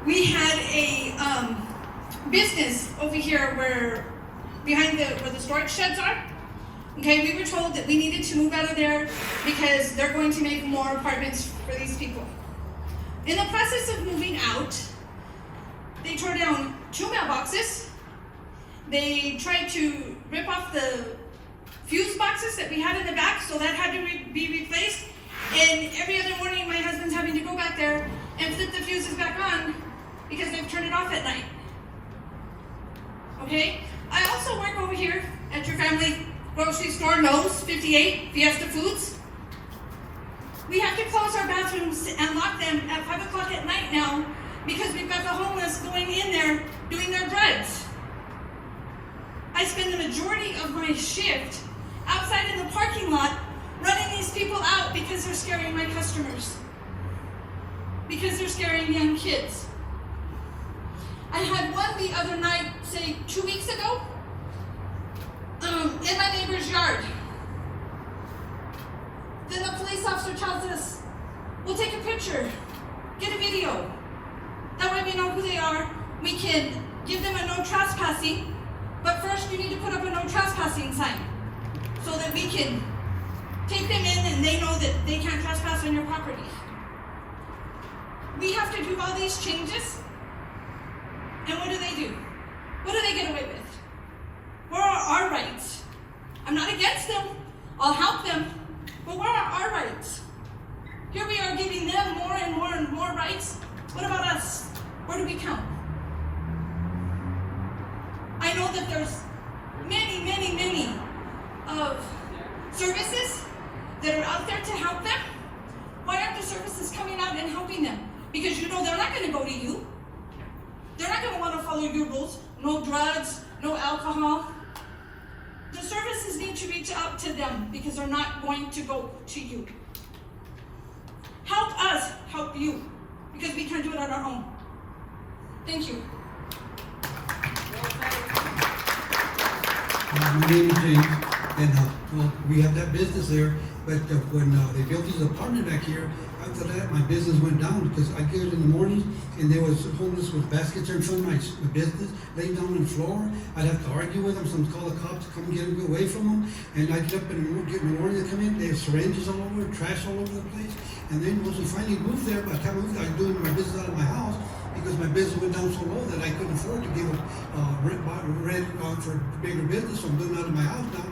We had a business over here where the storage sheds are. Okay, we were told that we needed to move out of there because they're going to make more apartments for these people. In the process of moving out, they tore down 2 mailboxes. They tried to rip off the fuse boxes that we had in the back, so that had to be replaced. And every other morning, my husband's having to go back there and flip the fuses back on because they've turned it off at night. Okay? I also work over here at your family grocery store, Lowe's 58, Fiesta Foods. We have to close our bathrooms and lock them at 5 o'clock at night now because we've got the homeless going in there doing their drugs. I spend the majority of my shift outside in the parking lot running these people out because they're scaring my customers. Because they're scaring young kids. I had one the other night, say 2 weeks ago, in my neighbor's yard. Then the police officer tells us, we'll take a picture, get a video. That way we know who they are. We can give them a no trespassing, but first you need to put up a no trespassing sign so that we can take them in and they know that they can't trespass on your property. We have to do all these changes, and what do they do? What do they get away with? Where are our rights? I'm not against them. I'll help them. But where are our rights? Here we are giving them more and more and more rights. What about us? Where do we count? I know that there's many, many, many of services that are out there to help them. Why aren't the services coming out and helping them? Because you know they're not going to go to you. They're not going to want to follow your rules. No drugs, no alcohol. The services need to reach out to them because they're not going to go to you. Help us help you because we can't do it on our own. Thank you. My name is James, and well, we have that business there, but when they built this apartment back here, after that my business went down because I get it in the mornings and there was homeless with baskets there in front of my business, laying down on the floor. I'd have to argue with them, some call the cops to come get them away from them, and I get up in the morning, they come in, they have syringes all over, trash all over the place, and then once we finally moved there, by the time I moved there, I was doing my business out of my house, because my business went down so low that I couldn't afford to give rent for bigger business, so I'm doing it out of my house now.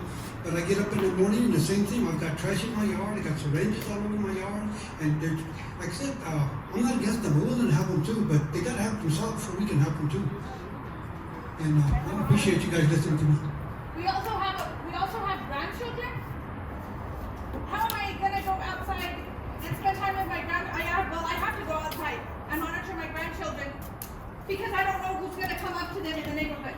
But I get up in the morning and the same thing, I've got trash in my yard, I got syringes all over my yard, and they're, like I said, I'm not against them, we're willing to help them too, but they gotta help themselves before we can help them too. And I appreciate you guys listening to me. We also have grandchildren. How am I gonna go outside and spend time with my I have to go outside and monitor my grandchildren because I don't know who's gonna come up to them in the neighborhood.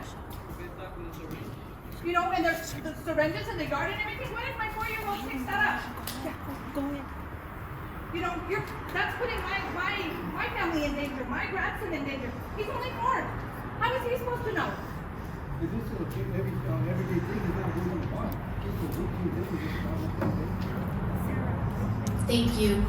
You know, and there's the syringes in the yard and everything. What if my 4-year-old picks that up? Yeah, go ahead. You know, that's putting my family in danger, my grandson in danger. He's only 4. How is he supposed to know? This is a everyday thing. It's not going on. Thank you.